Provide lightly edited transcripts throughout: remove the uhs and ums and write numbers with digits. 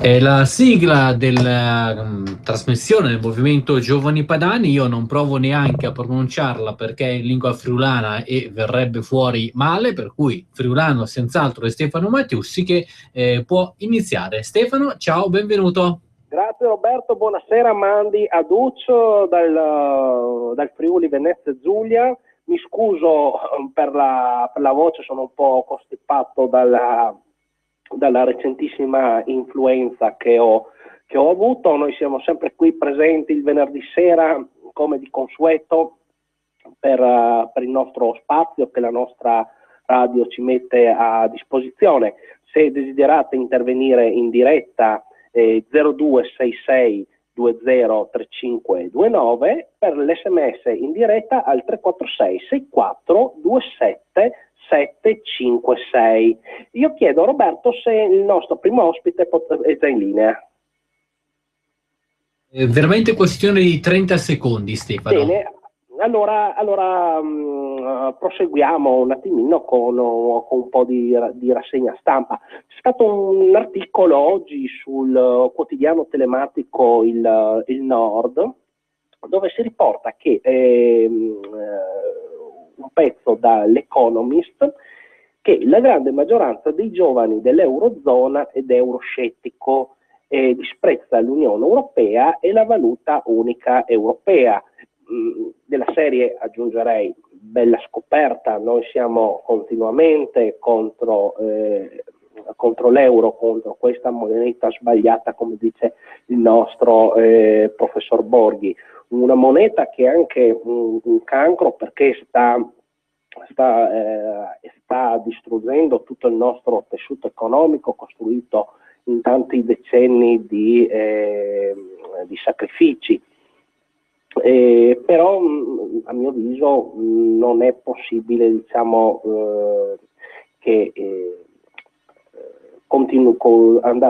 È la sigla della trasmissione del movimento Giovani Padani. Io non provo neanche a pronunciarla perché è in lingua friulana e verrebbe fuori male, per cui friulano senz'altro è Stefano Mattiussi che può iniziare. Stefano, ciao, benvenuto. Grazie Roberto, buonasera, Mandi a Duccio dal Friuli Venezia Giulia. Mi scuso per la voce, sono un po' costipato dalla recentissima influenza che ho avuto. Noi siamo sempre qui presenti il venerdì sera, come di consueto, per il nostro spazio che la nostra radio ci mette a disposizione. Se desiderate intervenire in diretta, 0266 203529, per l'SMS in diretta al 346 64 27 756. Io chiedo a Roberto se il nostro primo ospite è già in linea. Veramente questione di 30 secondi, Stefano. Bene, allora proseguiamo un attimino con un po' di rassegna stampa. C'è stato un articolo oggi sul quotidiano telematico il Nord, dove si riporta che un pezzo dall'Economist, che la grande maggioranza dei giovani dell'Eurozona ed euroscettico disprezza l'Unione Europea e la valuta unica europea. Della serie, aggiungerei, bella scoperta, noi siamo continuamente contro l'euro, contro questa moneta sbagliata, come dice il nostro professor Borghi, una moneta che è anche un cancro perché sta distruggendo tutto il nostro tessuto economico costruito in tanti decenni di sacrifici. Però a mio avviso non è possibile, diciamo, che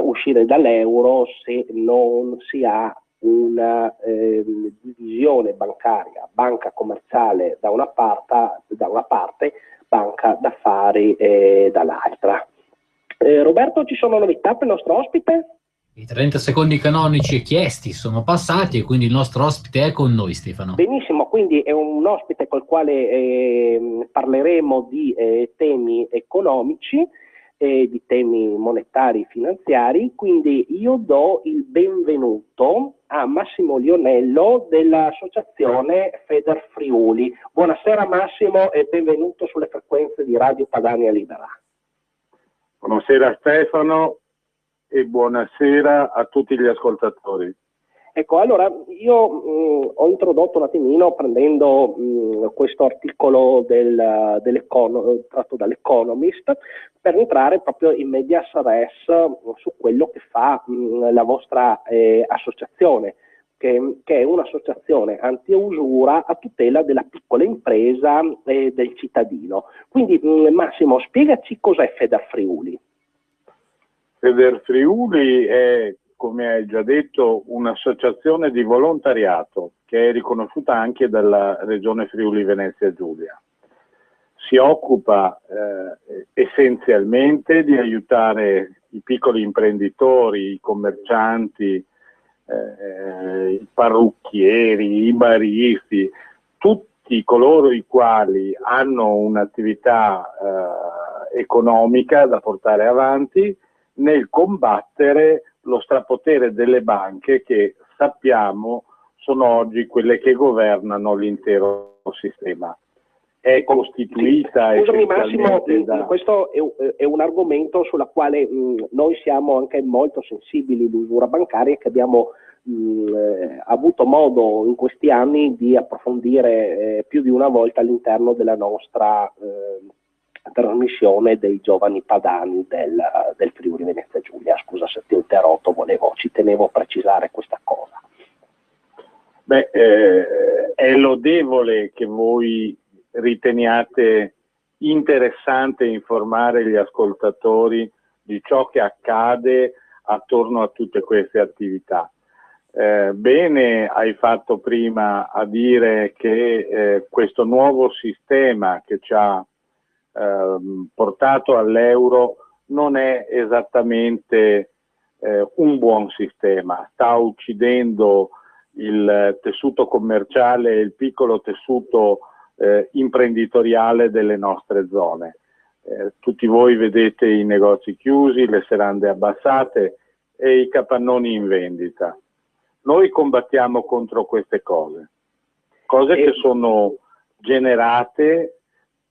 uscire dall'euro se non si ha una divisione bancaria, banca commerciale da una parte, banca d'affari dall'altra. Roberto, ci sono novità per il nostro ospite? I 30 secondi canonici chiesti sono passati e quindi il nostro ospite è con noi, Stefano. Benissimo, quindi è un ospite col quale parleremo di temi economici, di temi monetari finanziari, quindi io do il benvenuto a Massimo Lionello dell'associazione Feder Friuli. Buonasera Massimo e benvenuto sulle frequenze di Radio Padania Libera. Buonasera Stefano e buonasera a tutti gli ascoltatori. Ecco, allora io ho introdotto un attimino prendendo questo articolo tratto dall'Economist per entrare proprio in medias res su quello che fa la vostra associazione, che è un'associazione anti-usura a tutela della piccola impresa e del cittadino. Quindi Massimo, spiegaci cos'è Feder Friuli. Feder Friuli è, come hai già detto, un'associazione di volontariato che è riconosciuta anche dalla Regione Friuli Venezia Giulia. Si occupa essenzialmente di aiutare i piccoli imprenditori, i commercianti, i parrucchieri, i baristi, tutti coloro i quali hanno un'attività economica da portare avanti nel combattere lo strapotere delle banche che sappiamo sono oggi quelle che governano l'intero sistema. È costituita... Scusami Massimo, questo è un argomento sulla quale noi siamo anche molto sensibili, l'usura bancaria, che abbiamo avuto modo in questi anni di approfondire più di una volta all'interno della nostra trasmissione dei giovani padani del Friuli Venezia Giulia. Scusa se ti ho interrotto, ci tenevo a precisare questa cosa. Beh, è lodevole che voi riteniate interessante informare gli ascoltatori di ciò che accade attorno a tutte queste attività. Bene hai fatto prima a dire che questo nuovo sistema che ci ha portato all'euro non è esattamente un buon sistema, sta uccidendo il tessuto commerciale e il piccolo tessuto imprenditoriale delle nostre zone. Tutti voi vedete i negozi chiusi, le serrande abbassate e i capannoni in vendita. Noi combattiamo contro queste cose che sono generate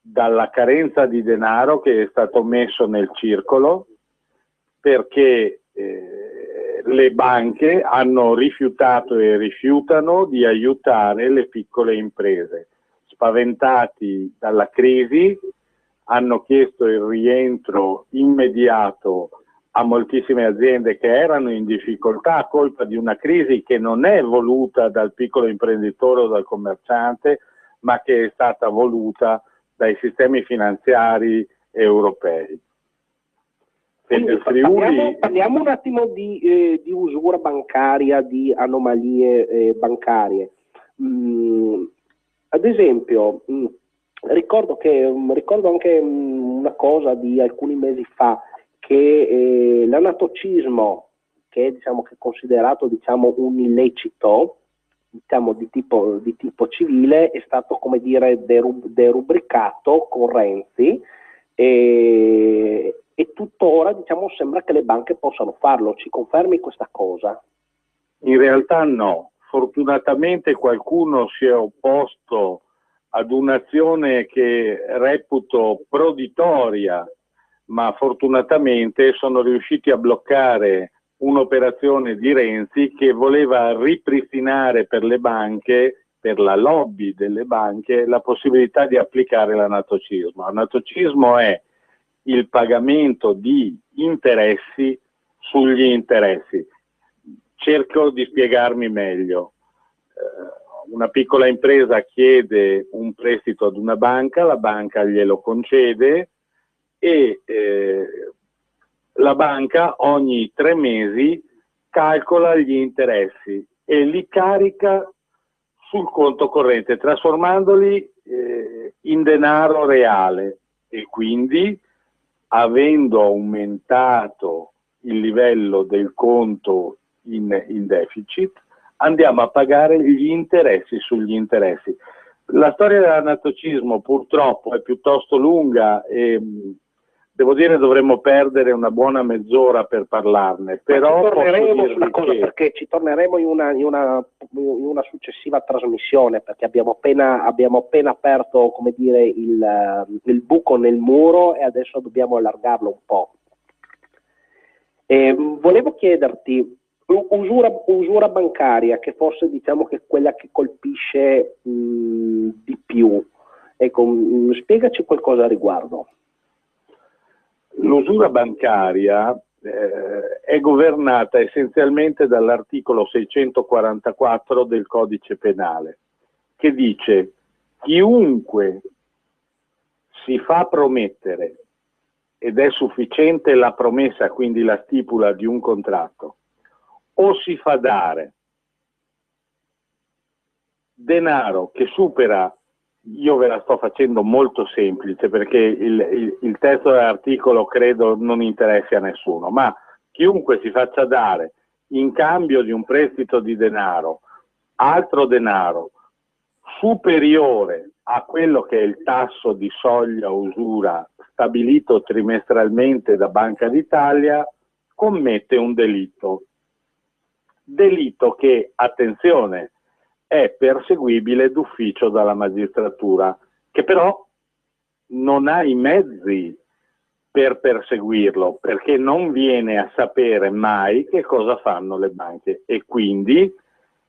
dalla carenza di denaro che è stato messo nel circolo, perché le banche hanno rifiutato e rifiutano di aiutare le piccole imprese. Spaventati dalla crisi, hanno chiesto il rientro immediato a moltissime aziende che erano in difficoltà a colpa di una crisi che non è voluta dal piccolo imprenditore o dal commerciante, ma che è stata voluta dai sistemi finanziari europei. Parliamo un attimo di usura bancaria, di anomalie bancarie. Ad esempio, ricordo anche una cosa di alcuni mesi fa, che l'anatocismo, che è considerato un illecito di tipo civile, è stato, come dire, derubricato con Renzi, e tuttora sembra che le banche possano farlo. Ci confermi questa cosa? In realtà no, fortunatamente qualcuno si è opposto ad un'azione che reputo proditoria, ma fortunatamente sono riusciti a bloccare un'operazione di Renzi che voleva ripristinare per le banche, per la lobby delle banche, la possibilità di applicare l'anatocismo. L'anatocismo è il pagamento di interessi sugli interessi. Cerco di spiegarmi meglio. Una piccola impresa chiede un prestito ad una banca, la banca glielo concede e la banca ogni 3 mesi calcola gli interessi e li carica sul conto corrente, trasformandoli in denaro reale, e quindi, avendo aumentato il livello del conto in deficit, andiamo a pagare gli interessi sugli interessi. La storia dell'anatocismo purtroppo è piuttosto lunga e devo dire dovremmo perdere una buona mezz'ora per parlarne, però perché ci torneremo in una successiva trasmissione, perché abbiamo appena aperto, come dire, il buco nel muro e adesso dobbiamo allargarlo un po'. Volevo chiederti, usura bancaria, che forse che è quella che colpisce di più, ecco, spiegaci qualcosa a riguardo. L'usura bancaria è governata essenzialmente dall'articolo 644 del Codice Penale, che dice: chiunque si fa promettere, ed è sufficiente la promessa, quindi la stipula di un contratto, o si fa dare denaro che supera, io ve la sto facendo molto semplice perché il testo dell'articolo credo non interessi a nessuno, ma chiunque si faccia dare in cambio di un prestito di denaro altro denaro superiore a quello che è il tasso di soglia usura stabilito trimestralmente da Banca d'Italia, commette un delitto. Delitto che, attenzione, è perseguibile d'ufficio dalla magistratura, che però non ha i mezzi per perseguirlo, perché non viene a sapere mai che cosa fanno le banche, e quindi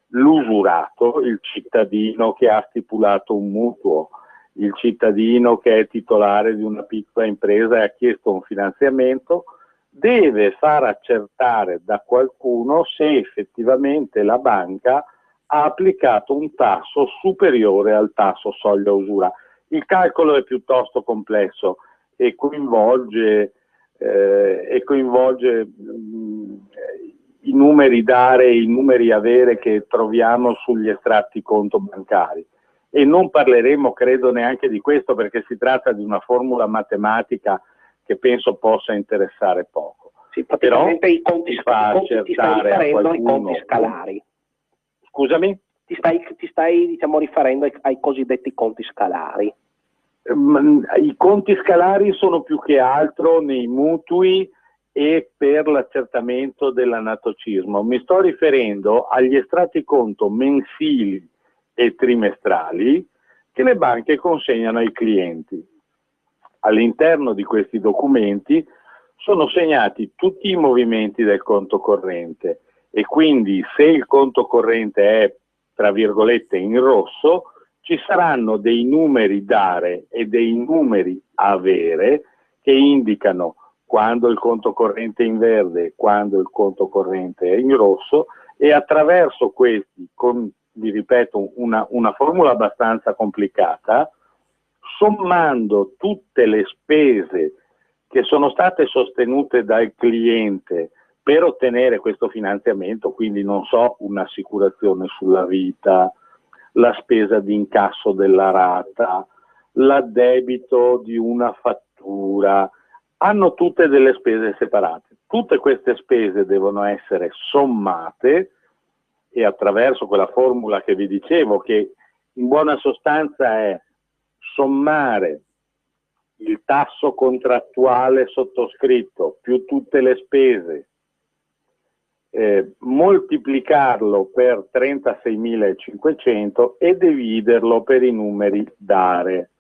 l'usurato, il cittadino che ha stipulato un mutuo, il cittadino che è titolare di una piccola impresa e ha chiesto un finanziamento, deve far accertare da qualcuno se effettivamente la banca ha applicato un tasso superiore al tasso soglia usura. Il calcolo è piuttosto complesso e coinvolge i numeri dare e i numeri avere che troviamo sugli estratti conto bancari. E non parleremo, credo, neanche di questo, perché si tratta di una formula matematica che penso possa interessare poco. Sì, praticamente però i conti, ti fa ti stai accertare a riferendo ai qualcuno. conti scalari. Scusami? Ti stai diciamo, riferendo ai cosiddetti conti scalari. I conti scalari sono più che altro nei mutui e per l'accertamento dell'anatocismo. Mi sto riferendo agli estratti conto mensili e trimestrali che le banche consegnano ai clienti. All'interno di questi documenti sono segnati tutti i movimenti del conto corrente e quindi se il conto corrente è, tra virgolette, in rosso, ci saranno dei numeri dare e dei numeri avere che indicano quando il conto corrente è in verde e quando il conto corrente è in rosso, e attraverso questi, vi ripeto, una formula abbastanza complicata, sommando tutte le spese che sono state sostenute dal cliente per ottenere questo finanziamento, quindi non so, un'assicurazione sulla vita, la spesa di incasso della rata, l'addebito di una fattura, hanno tutte delle spese separate. Tutte queste spese devono essere sommate e attraverso quella formula che vi dicevo, che in buona sostanza è sommare il tasso contrattuale sottoscritto più tutte le spese, moltiplicarlo per 36.500 e dividerlo per i numeri dare,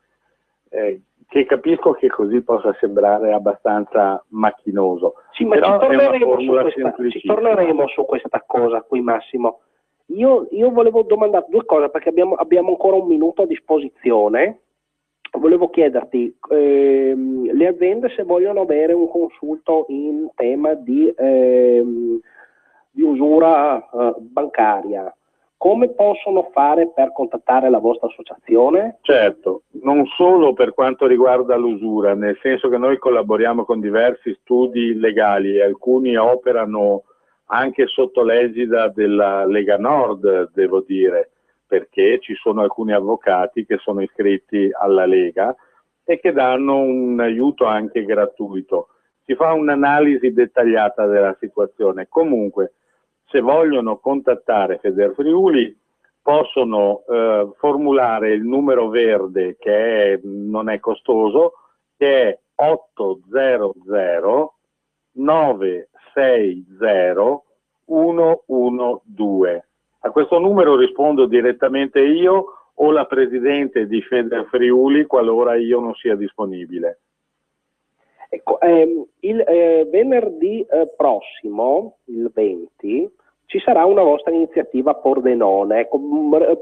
che capisco che così possa sembrare abbastanza macchinoso, sì, ma però è una formula ci semplicissima. torneremo su questa cosa qui, Massimo. Io volevo domandare due cose perché abbiamo ancora un minuto a disposizione. Volevo chiederti, le aziende se vogliono avere un consulto in tema di usura bancaria, come possono fare per contattare la vostra associazione? Certo, non solo per quanto riguarda l'usura, nel senso che noi collaboriamo con diversi studi legali e alcuni operano anche sotto l'egida della Lega Nord, devo dire, perché ci sono alcuni avvocati che sono iscritti alla Lega e che danno un aiuto anche gratuito. Si fa un'analisi dettagliata della situazione. Comunque, se vogliono contattare Federfriuli, possono formulare il numero verde che non è costoso, che è 800 960 112. A questo numero rispondo direttamente io o la presidente di Federfriuli qualora io non sia disponibile. Ecco, il venerdì prossimo, il 20, ci sarà una vostra iniziativa a Pordenone. Ecco,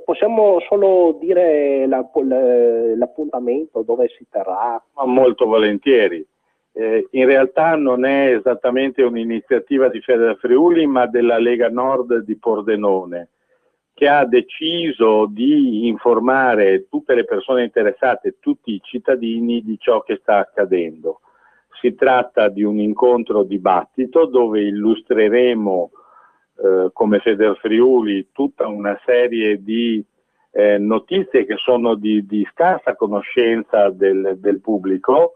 possiamo solo dire l'appuntamento, dove si terrà? Molto volentieri. In realtà non è esattamente un'iniziativa di Federfriuli, ma della Lega Nord di Pordenone, che ha deciso di informare tutte le persone interessate, tutti i cittadini, di ciò che sta accadendo. Si tratta di un incontro dibattito dove illustreremo come Federfriuli tutta una serie di notizie che sono di scarsa conoscenza del pubblico,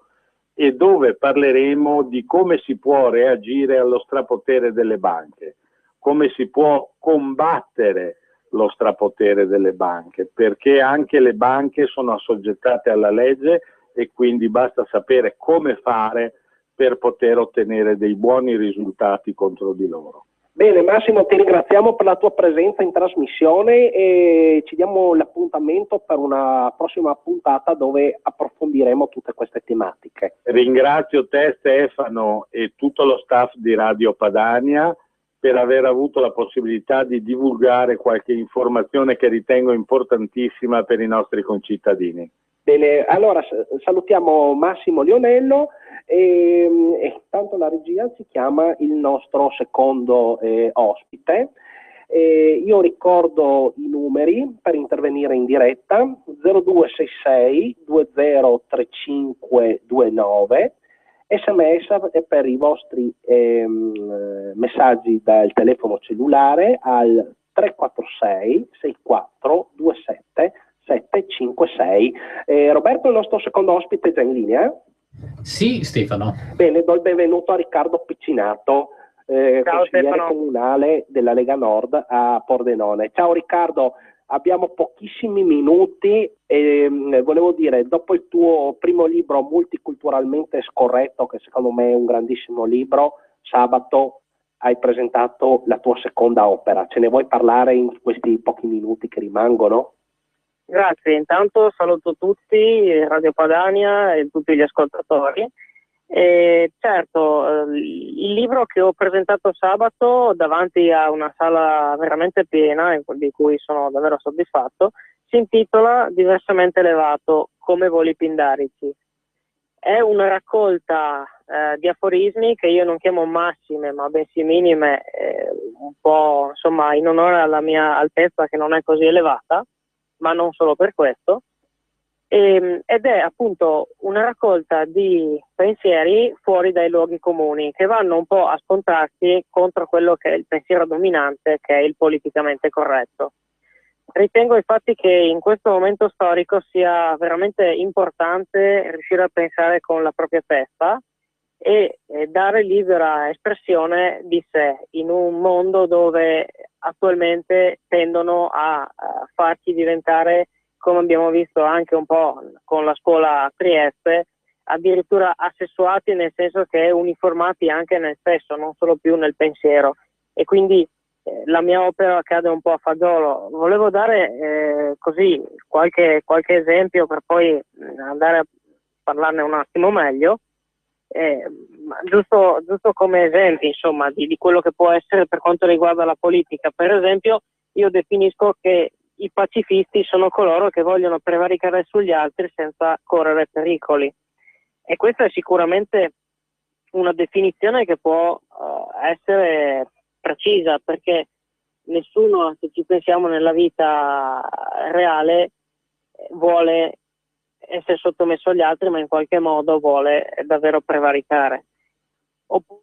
e dove parleremo di come si può reagire allo strapotere delle banche, come si può combattere lo strapotere delle banche, perché anche le banche sono assoggettate alla legge e quindi basta sapere come fare per poter ottenere dei buoni risultati contro di loro. Bene Massimo, ti ringraziamo per la tua presenza in trasmissione e ci diamo l'appuntamento per una prossima puntata dove approfondiremo tutte queste tematiche. Ringrazio te Stefano e tutto lo staff di Radio Padania per aver avuto la possibilità di divulgare qualche informazione che ritengo importantissima per i nostri concittadini. Bene, allora salutiamo Massimo Lionello e tanto la regia ci chiama il nostro secondo ospite. Io ricordo i numeri per intervenire in diretta: 0266 203529, SMS per i vostri messaggi dal telefono cellulare al 346 6427 756. Roberto, il nostro secondo ospite, è già in linea? Sì, Stefano. Bene, do il benvenuto a Riccardo Piccinato, consigliere Stefano. comunale della Lega Nord a Pordenone. Ciao Riccardo, abbiamo pochissimi minuti e volevo dire, dopo il tuo primo libro Multiculturalmente Scorretto, che secondo me è un grandissimo libro, sabato hai presentato la tua seconda opera. Ce ne vuoi parlare in questi pochi minuti che rimangono? Grazie, intanto saluto tutti, Radio Padania e tutti gli ascoltatori. Certo, il libro che ho presentato sabato davanti a una sala veramente piena, di cui sono davvero soddisfatto, si intitola Diversamente elevato, come voli pindarici. È una raccolta di aforismi che io non chiamo massime, ma bensì minime, un po' insomma in onore alla mia altezza che non è così elevata, ma non solo per questo, ed è appunto una raccolta di pensieri fuori dai luoghi comuni che vanno un po' a scontrarsi contro quello che è il pensiero dominante, che è il politicamente corretto. Ritengo infatti che in questo momento storico sia veramente importante riuscire a pensare con la propria testa e dare libera espressione di sé in un mondo dove attualmente tendono a farci diventare, come abbiamo visto anche un po' con la scuola a Trieste, addirittura asessuati, nel senso che uniformati anche nel sesso, non solo più nel pensiero. E quindi la mia opera cade un po' a fagiolo. Volevo dare così qualche esempio per poi andare a parlarne un attimo meglio. Giusto come esempi, insomma, di quello che può essere per quanto riguarda la politica. Per esempio, io definisco che i pacifisti sono coloro che vogliono prevaricare sugli altri senza correre pericoli. E questa è sicuramente una definizione che può essere precisa, perché nessuno, se ci pensiamo nella vita reale, vuole essere sottomesso agli altri, ma in qualche modo vuole davvero prevaricare. Oppure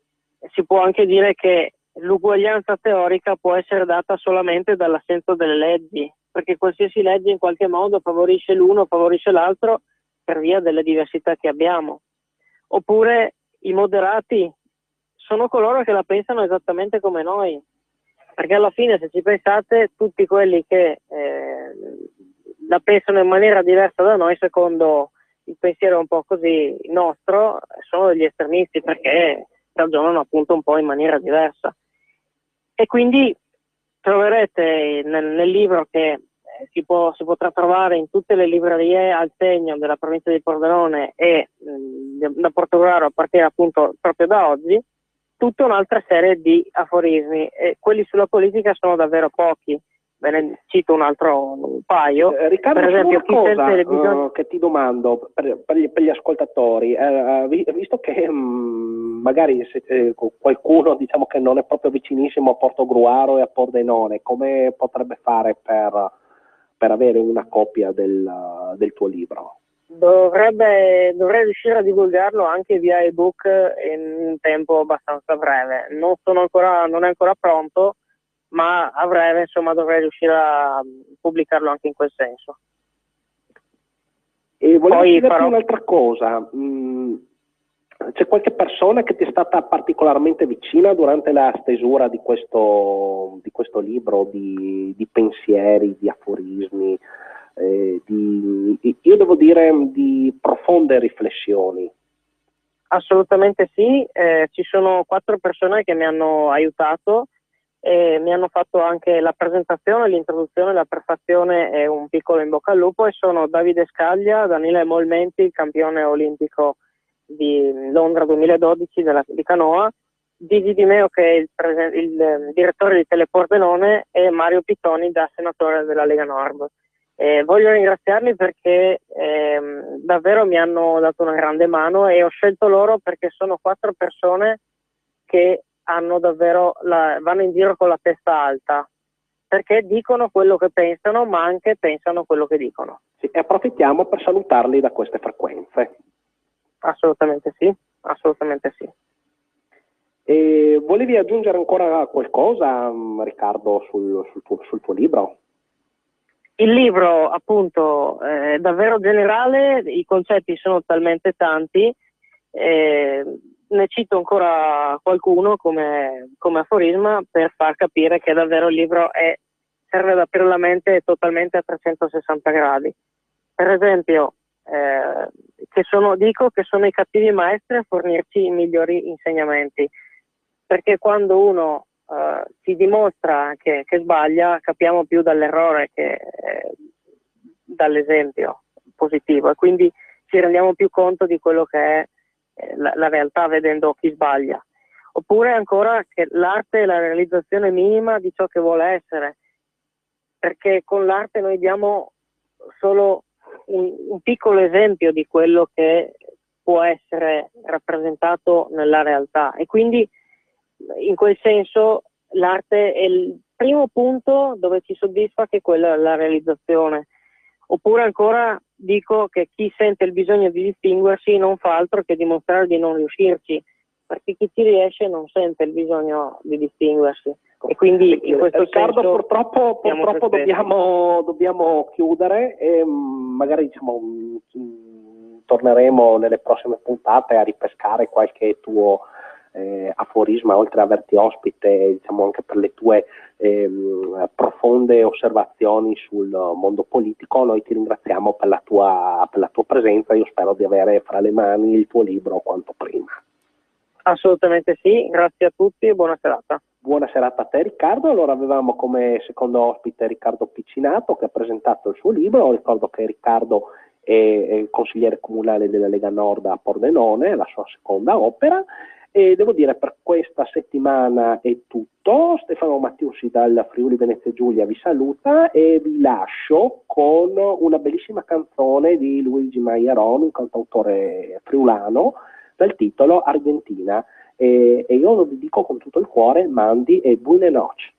si può anche dire che l'uguaglianza teorica può essere data solamente dall'assenza delle leggi, perché qualsiasi legge in qualche modo favorisce l'uno, favorisce l'altro per via delle diversità che abbiamo. Oppure i moderati sono coloro che la pensano esattamente come noi, perché alla fine, se ci pensate, tutti quelli che la pensano in maniera diversa da noi, secondo il pensiero un po' così nostro, sono degli estremisti, perché ragionano appunto un po' in maniera diversa. E quindi troverete nel libro, che si potrà trovare in tutte le librerie al segno della provincia di Pordenone e da Portogruaro a partire appunto proprio da oggi, tutta un'altra serie di aforismi, e quelli sulla politica sono davvero pochi. Ve ne cito un paio. Riccardo, per esempio, una cosa che ti domando per gli ascoltatori, visto che magari qualcuno, diciamo, che non è proprio vicinissimo a Portogruaro e a Pordenone, come potrebbe fare per avere una copia del tuo libro? Dovrei riuscire a divulgarlo anche via ebook in un tempo abbastanza breve. Non è ancora pronto, ma a breve, insomma, dovrei riuscire a pubblicarlo anche in quel senso. E volevo chiederti un'altra cosa. C'è qualche persona che ti è stata particolarmente vicina durante la stesura di questo libro di pensieri, di aforismi, io devo dire di profonde riflessioni? Assolutamente sì, ci sono 4 persone che mi hanno aiutato e mi hanno fatto anche la presentazione, l'introduzione, la prefazione e un piccolo in bocca al lupo, e sono Davide Scaglia, Daniele Molmenti, il campione olimpico di Londra 2012 di canoa, Gigi Di Meo, che è il direttore di Telepordenone, e Mario Pittoni, da senatore della Lega Nord. Voglio ringraziarli perché davvero mi hanno dato una grande mano, e ho scelto loro perché sono 4 persone che hanno davvero vanno in giro con la testa alta, perché dicono quello che pensano, ma anche pensano quello che dicono. Sì, e approfittiamo per salutarli da queste frequenze. Assolutamente sì, assolutamente sì. E volevi aggiungere ancora qualcosa, Riccardo, sul tuo libro? Il libro, appunto, è davvero generale, i concetti sono talmente tanti Ne cito ancora qualcuno come aforisma per far capire che davvero il libro serve ad aprire la mente totalmente a 360 gradi. Per esempio, dico che sono i cattivi maestri a fornirci i migliori insegnamenti, perché quando uno ci dimostra che sbaglia, capiamo più dall'errore che dall'esempio positivo, e quindi ci rendiamo più conto di quello che è la realtà vedendo chi sbaglia. Oppure ancora che l'arte è la realizzazione minima di ciò che vuole essere, perché con l'arte noi diamo solo un piccolo esempio di quello che può essere rappresentato nella realtà, e quindi in quel senso l'arte è il primo punto dove ci soddisfa, che quella è la realizzazione. Oppure ancora dico che chi sente il bisogno di distinguersi non fa altro che dimostrare di non riuscirci, perché chi ci riesce non sente il bisogno di distinguersi. E quindi in questo Riccardo, senso purtroppo dobbiamo chiudere, e magari torneremo nelle prossime puntate a ripescare qualche tuo aforisma, oltre ad averti ospite, anche per le tue profonde osservazioni sul mondo politico. Noi ti ringraziamo per la tua presenza. Io spero di avere fra le mani il tuo libro quanto prima. Assolutamente sì, grazie a tutti e buona serata. Buona serata a te, Riccardo. Allora, avevamo come secondo ospite Riccardo Piccinato, che ha presentato il suo libro. Ricordo che Riccardo è consigliere comunale della Lega Nord a Pordenone, la sua seconda opera. E devo dire, per questa settimana è tutto. Stefano Mattiusi dal Friuli Venezia Giulia vi saluta e vi lascio con una bellissima canzone di Luigi Maiaron, un cantautore friulano, dal titolo Argentina. E io lo dedico con tutto il cuore. Mandi e buone noci.